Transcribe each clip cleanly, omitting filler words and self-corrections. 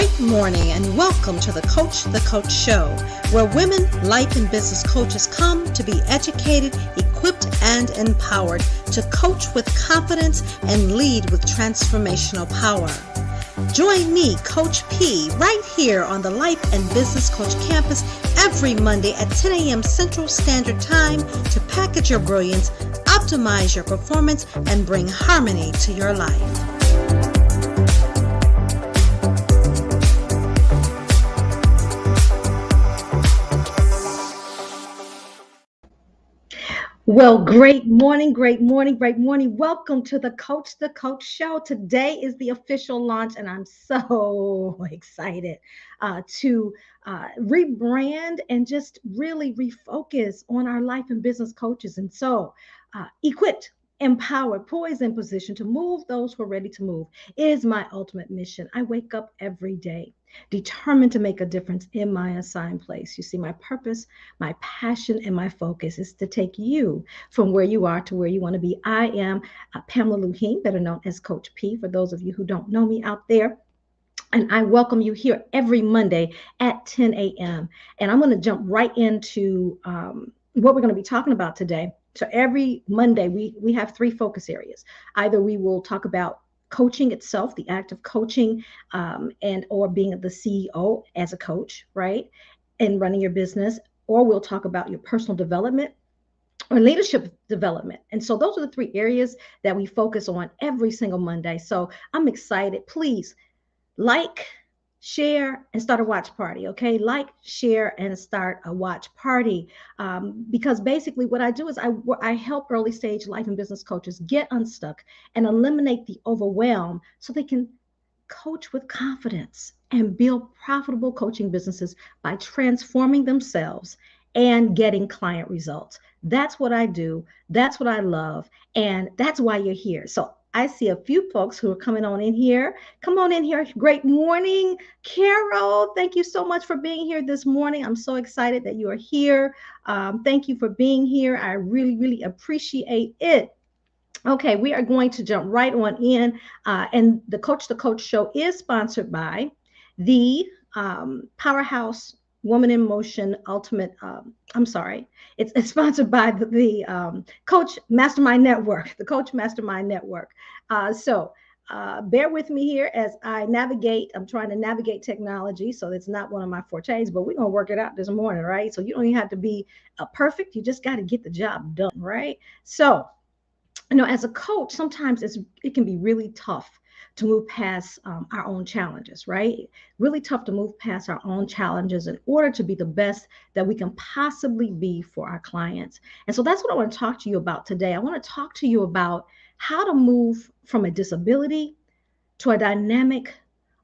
Great morning and welcome to the Coach Show, where women, life and business coaches come to be educated, equipped, and empowered to coach with confidence and lead with transformational power. Join me, Coach P, right here on the Life and Business Coach campus every Monday at 10 a.m. Central Standard Time to package your brilliance, optimize your performance, and bring harmony to your life. Well, great morning. Welcome to the Coach Show. Today is the official launch, and I'm so excited to rebrand and just really refocus on our life and business coaches. And so, equipped, empowered, poised, in position to move those who are ready to move is my ultimate mission. I wake up every day determined to make a difference in my assigned place. You see, my purpose, my passion, and my focus is to take you from where you are to where you want to be. I am Pamela Lue-Hing, better known as Coach P, for those of you who don't know me out there. And I welcome you here every Monday at 10 a.m. And I'm going to jump right into what we're going to be talking about today. So every Monday, we have three focus areas. Either we will talk about coaching itself, the act of coaching, and or being the CEO as a coach, right? And running your business, or we'll talk about your personal development or leadership development. And so those are the three areas that we focus on every single Monday. So I'm excited. Please like, share, and start a watch party, okay? Like, share, and start a watch party. Because basically what I do is I help early stage life and business coaches get unstuck and eliminate the overwhelm so they can coach with confidence and build profitable coaching businesses by transforming themselves and getting client results. That's what I do. That's what I love. And that's why you're here. So I see a few folks who are coming on in here. Come on in here. Great morning, Carol. Thank you so much for being here this morning. I'm so excited that you are here. Thank you for being here. I really, really appreciate it. Okay, we are going to jump right on in. And the Coach Show is sponsored by the Powerhouse Woman in Motion Ultimate. It's sponsored by the Coach Mastermind Network, the Coach Mastermind Network. So bear with me here as I navigate. I'm trying to navigate technology, so it's not one of my fortes, but we're going to work it out this morning, right? So you don't even have to be perfect. You just got to get the job done, right? So, as a coach, sometimes it can be really tough to move past our own challenges, right? Really tough to move past our own challenges in order to be the best that we can possibly be for our clients. And so that's what I want to talk to you about today. I want to talk to you about how to move from a disability to a dynamic,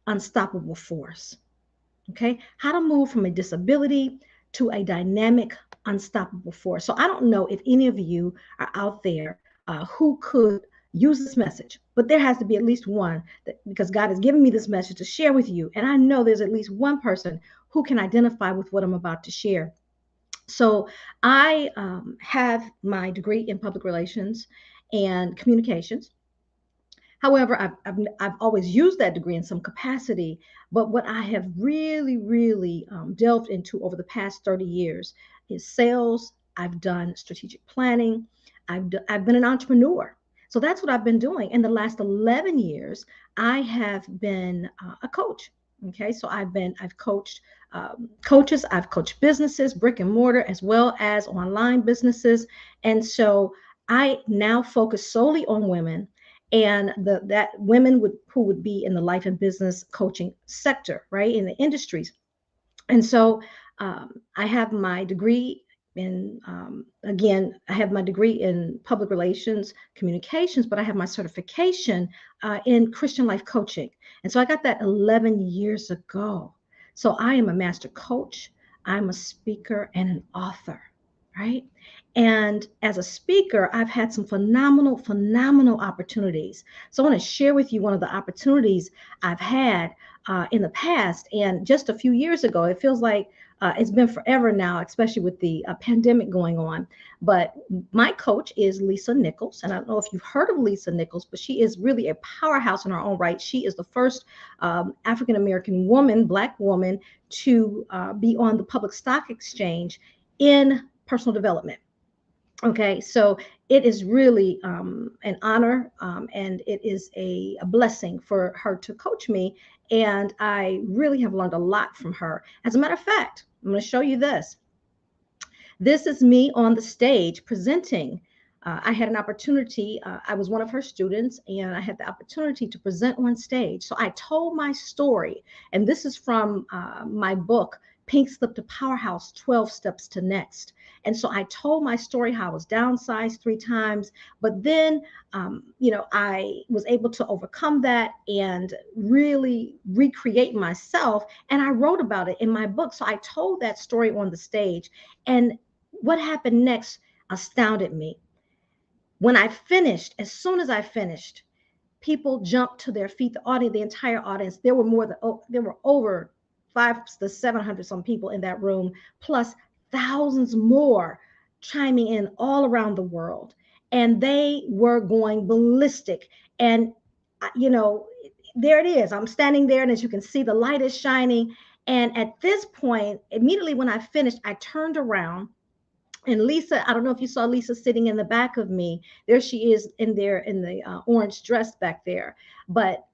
unstoppable force. Okay? How to move from a disability to a dynamic, unstoppable force. So I don't know if any of you are out there who could use this message, but there has to be at least one because God has given me this message to share with you. And I know there's at least one person who can identify with what I'm about to share. So I have my degree in public relations and communications. However, I've always used that degree in some capacity, but what I have really delved into over the past 30 years is sales. I've done strategic planning. I've been an entrepreneur. So that's what I've been doing. In the last 11 years, I have been a coach. Okay, so I've coached coaches, I've coached businesses, brick and mortar, as well as online businesses. And so I now focus solely on women and that women who would be in the life and business coaching sector, right, in the industries. And so I have my degree in, again, I have my degree in public relations, communications, but I have my certification in Christian life coaching. And so I got that 11 years ago. So I am a master coach. I'm a speaker and an author, right? And as a speaker, I've had some phenomenal opportunities. So I want to share with you one of the opportunities I've had in the past. And just a few years ago, it feels like It's been forever now, especially with the pandemic going on. But my coach is Lisa Nichols. And I don't know if you've heard of Lisa Nichols, but she is really a powerhouse in her own right. She is the first African American woman, Black woman, to be on the public stock exchange in personal development. Okay, so it is really an honor, and it is a blessing for her to coach me. And I really have learned a lot from her. As a matter of fact, I'm going to show you this. This is me on the stage presenting. I had an opportunity, I was one of her students, and I had the opportunity to present on stage. So I told my story, and this is from my book, Pink Slip to Powerhouse 12 Steps to Next. And so I told my story how I was downsized 3 times, but then, I was able to overcome that and really recreate myself. And I wrote about it in my book. So I told that story on the stage. And what happened next astounded me. When I finished, as soon as I finished, people jumped to their feet. The audience, the entire audience, there were more than there were over 500 to 700 some people in that room, plus thousands more chiming in all around the world, and they were going ballistic. And you know, there it is. I'm standing there, and as you can see, the light is shining. And at this point, immediately when I finished, I turned around, and Lisa, I don't know if you saw Lisa sitting in the back of me. There she is in there in the orange dress back there. But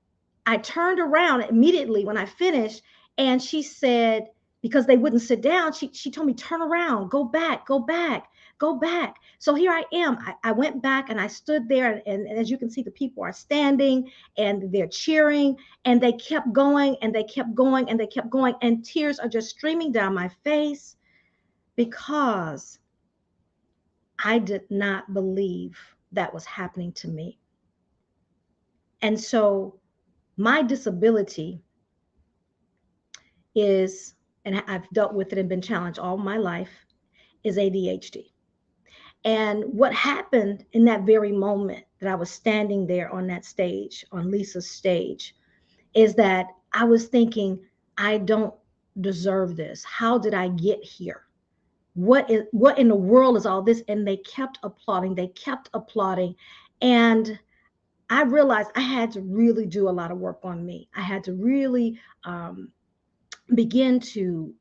I turned around immediately when I finished, and she said, because they wouldn't sit down, she told me, turn around, go back, go back, go back. So here I am. I went back and I stood there, and as you can see, the people are standing and they're cheering, and they kept going and they kept going and they kept going, and tears are just streaming down my face because I did not believe that was happening to me. And so my disability is, and I've dealt with it and been challenged all my life, is ADHD. And what happened in that very moment that I was standing there on that stage, on Lisa's stage, is that I was thinking, I don't deserve this. How did I get here? What in the world is all this? And they kept applauding, they kept applauding. And I realized I had to really do a lot of work on me. I had to really begin to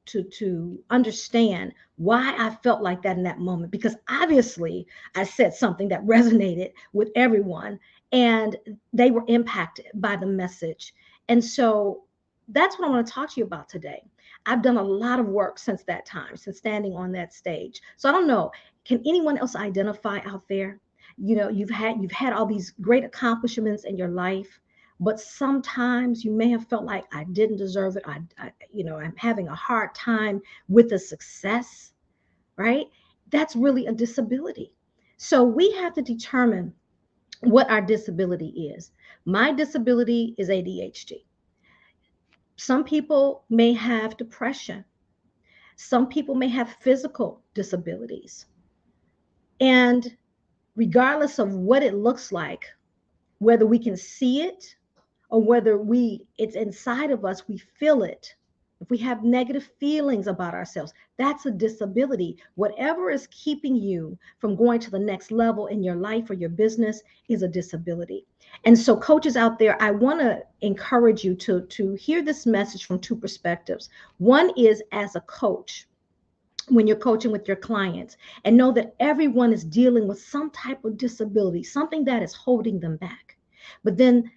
understand why I felt like that in that moment, because obviously I said something that resonated with everyone, and they were impacted by the message. And so that's what I want to talk to you about today. I've done a lot of work since that time, since standing on that stage. So I don't know, can anyone else identify out there? You've had all these great accomplishments in your life, but sometimes you may have felt like I didn't deserve it. I'm having a hard time with the success, right? That's really a disability. So we have to determine what our disability is. My disability is ADHD. Some people may have depression. Some people may have physical disabilities. And regardless of what it looks like, whether we can see it or whether it's inside of us, we feel it. If we have negative feelings about ourselves, that's a disability. Whatever is keeping you from going to the next level in your life or your business is a disability. And so coaches out there, I want to encourage you to hear this message from two perspectives. One is as a coach, when you're coaching with your clients, and know that everyone is dealing with some type of disability, something that is holding them back. But then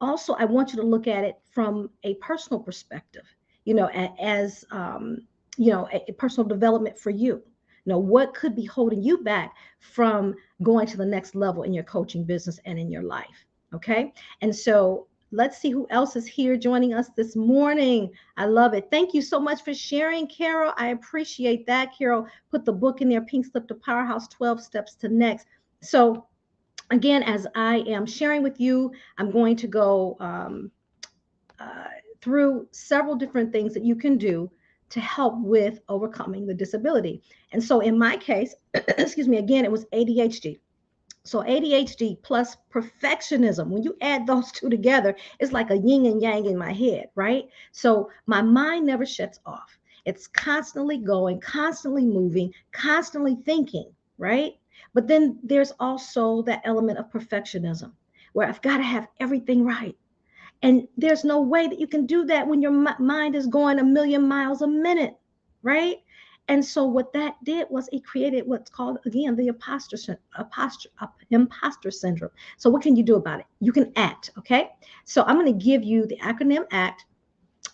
also, I want you to look at it from a personal perspective, as a personal development for you. What could be holding you back from going to the next level in your coaching business and in your life? Okay. And so let's see who else is here joining us this morning. I love it. Thank you so much for sharing, Carol. I appreciate that. Carol put the book in there, Pink Slip to Powerhouse 12 Steps to Next. So again, as I am sharing with you, I'm going to go through several different things that you can do to help with overcoming the disability. And so in my case, excuse me, again, it was ADHD. So ADHD plus perfectionism, when you add those two together, it's like a yin and yang in my head, right? So my mind never shuts off. It's constantly going, constantly moving, constantly thinking, right? But then there's also that element of perfectionism where I've got to have everything right. And there's no way that you can do that when your mind is going a million miles a minute, right? And so what that did was it created what's called again the imposter syndrome. So what can you do about it? You can act, okay? So I'm going to give you the acronym ACT.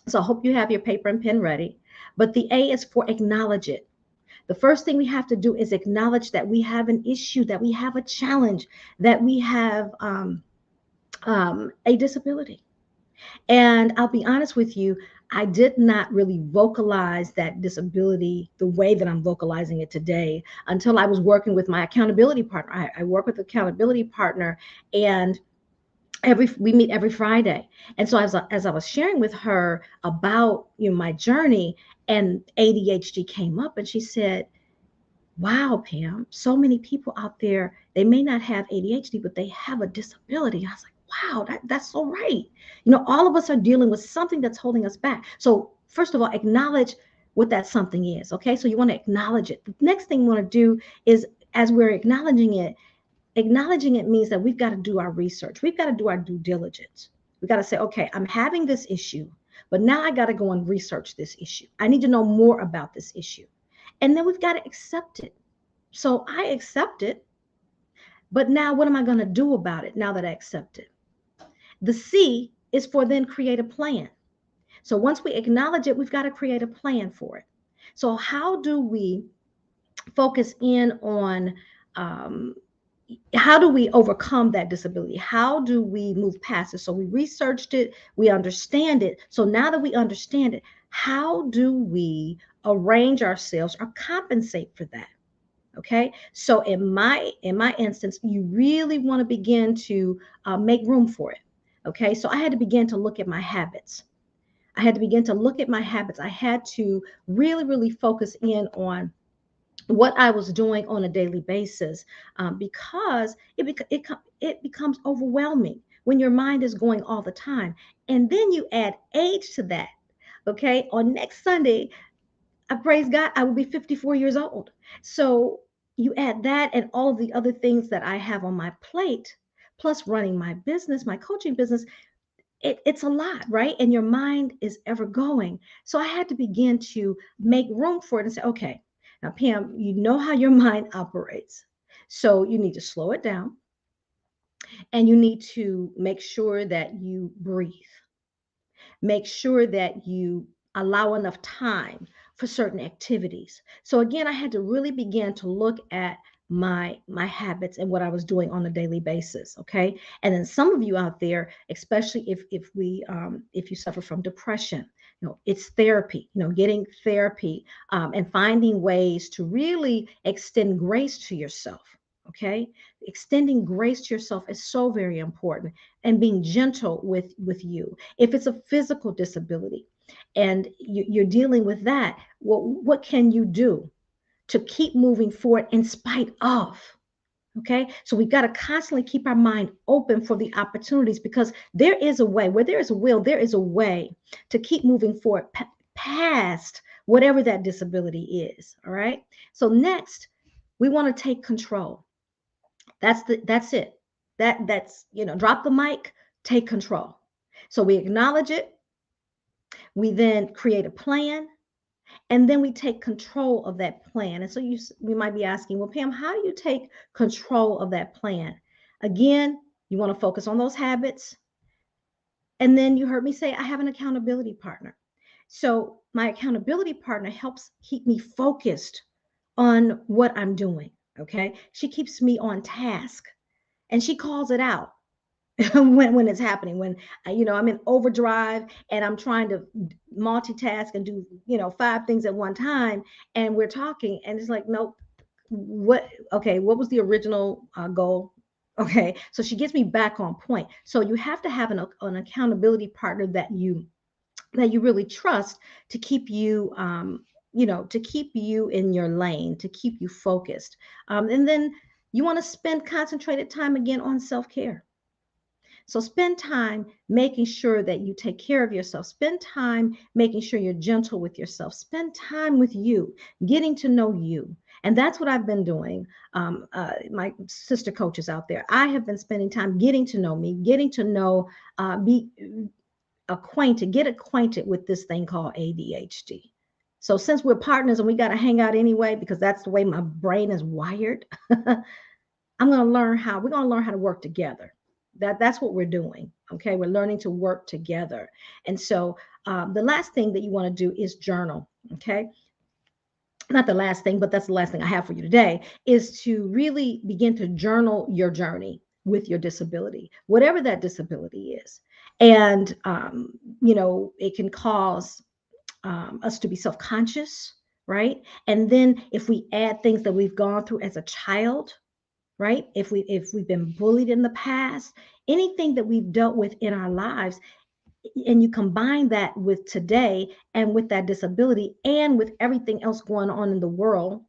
So I hope you have your paper and pen ready. But the A is for acknowledge it. The first thing we have to do is acknowledge that we have an issue, that we have a challenge, that we have a disability. And I'll be honest with you, I did not really vocalize that disability the way that I'm vocalizing it today until I was working with my accountability partner. I work with accountability partner, and every we meet every Friday. And so as I was sharing with her about my journey, and ADHD came up, and she said, wow, Pam, so many people out there, they may not have ADHD, but they have a disability. I was like, wow, that's so right. All of us are dealing with something that's holding us back. So, first of all, acknowledge what that something is. Okay. So, you want to acknowledge it. The next thing you want to do is, as we're acknowledging it means that we've got to do our research, we've got to do our due diligence. We've got to say, okay, I'm having this issue, but now I got to go and research this issue. I need to know more about this issue. And then we've got to accept it. So I accept it, but now what am I going to do about it now that I accept it? The C is for then create a plan. So once we acknowledge it, we've got to create a plan for it. So how do we focus in on um, how do we overcome that disability? How do we move past it? So we researched it, we understand it. So now that we understand it, how do we arrange ourselves or compensate for that? Okay, so in my instance, you really want to begin to make room for it. Okay, so I had to begin to look at my habits. I had to begin to look at my habits. I had to really focus in on what I was doing on a daily basis, because it becomes overwhelming when your mind is going all the time. And then you add age to that. Okay, on next Sunday, I praise God, I will be 54 years old. So you add that and all of the other things that I have on my plate, plus running my business, my coaching business, it's a lot, right? And your mind is ever going. So I had to begin to make room for it and say, okay, now, Pam, you know how your mind operates. So you need to slow it down, and you need to make sure that you breathe. Make sure that you allow enough time for certain activities. So again, I had to really begin to look at my habits and what I was doing on a daily basis. Okay. And then some of you out there, especially if you suffer from depression, it's therapy, getting therapy, and finding ways to really extend grace to yourself. Okay. Extending grace to yourself is so very important, and being gentle with you. If it's a physical disability and you're dealing with that, well, what can you do to keep moving forward in spite of? Okay, so we've got to constantly keep our mind open for the opportunities, because there is a way. Where there is a will, there is a way to keep moving forward past whatever that disability is. All right, so next we want to take control. That's it. That's drop the mic, take control. So we acknowledge it, we then create a plan, and then we take control of that plan. And so we might be asking, well, Pam, how do you take control of that plan? Again, you want to focus on those habits. And then you heard me say I have an accountability partner. So my accountability partner helps keep me focused on what I'm doing. Okay. She keeps me on task, and she calls it out when it's happening, when I'm in overdrive and I'm trying to multitask and do five things at one time, and we're talking, and it's like, nope, what okay, what was the original goal? Okay, so she gets me back on point. So you have to have an accountability partner that you really trust to keep you to keep you in your lane, to keep you focused, and then you want to spend concentrated time again on self-care. So spend time making sure that you take care of yourself. Spend time making sure you're gentle with yourself. Spend time with you, getting to know you. And that's what I've been doing. My sister coaches out there, I have been spending time getting to know me, getting to know, be get acquainted with this thing called ADHD. So since we're partners and we got to hang out anyway, because that's the way my brain is wired, we're going to learn how to work together. That's what we're doing. Okay. We're learning to work together. And so the last thing that you want to do is journal. Okay. Not the last thing, but that's the last thing I have for you today, is to really begin to journal your journey with your disability, whatever that disability is. And, it can cause us to be self conscious, right? And then if we add things that we've gone through as a child, right? If we've been bullied in the past, anything that we've dealt with in our lives, and you combine that with today and with that disability and with everything else going on in the world,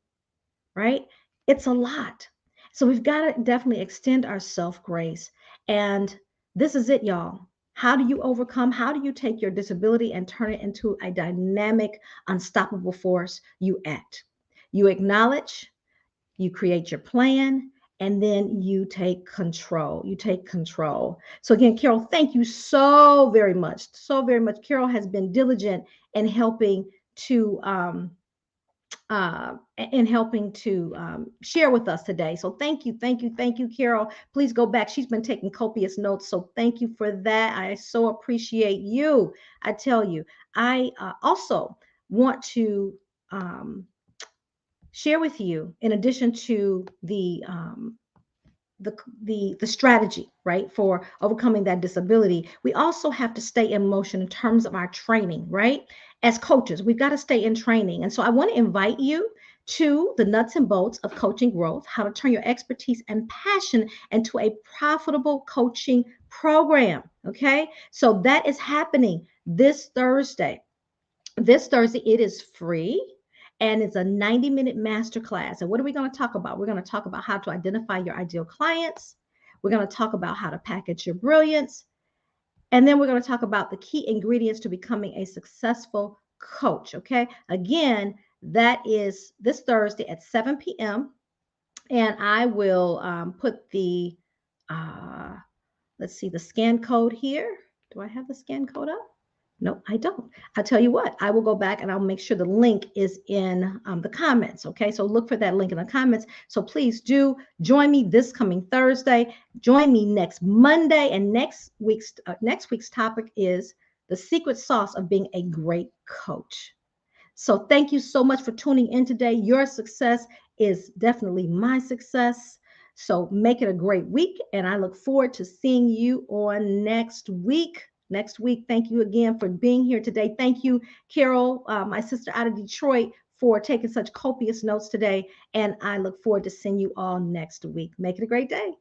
right? It's a lot. So we've got to definitely extend our self grace. And this is it, y'all. How do you overcome? How do you take your disability and turn it into a dynamic, unstoppable force? You act, you acknowledge, you create your plan, and then you take control. You take control. So again, Carol, thank you so very much. So very much. Carol has been diligent in helping to share with us today. So thank you, thank you, thank you, Carol. Please go back. She's been taking copious notes. So thank you for that. I so appreciate you. I tell you, I also want to share with you, in addition to the strategy, right, for overcoming that disability, we also have to stay in motion in terms of our training, right? As coaches, we've got to stay in training. And so I want to invite you to the nuts and bolts of coaching growth, how to turn your expertise and passion into a profitable coaching program. Okay. So that is happening this Thursday. This Thursday, it is free, and it's a 90-minute masterclass. And what are we going to talk about? We're going to talk about how to identify your ideal clients. We're going to talk about how to package your brilliance. And then we're going to talk about the key ingredients to becoming a successful coach. Okay. Again, that is this Thursday at 7 p.m. And I will put let's see, the scan code here. Do I have the scan code up? No, I don't. I'll tell you what, I will go back and I'll make sure the link is in the comments. Okay, so look for that link in the comments. So please do join me this coming Thursday. Join me next Monday. And next week's topic is the secret sauce of being a great coach. So thank you so much for tuning in today. Your success is definitely my success. So make it a great week. And I look forward to seeing you on next week. Next week. Thank you again for being here today. Thank you, Carol, my sister out of Detroit, for taking such copious notes today. And I look forward to seeing you all next week. Make it a great day.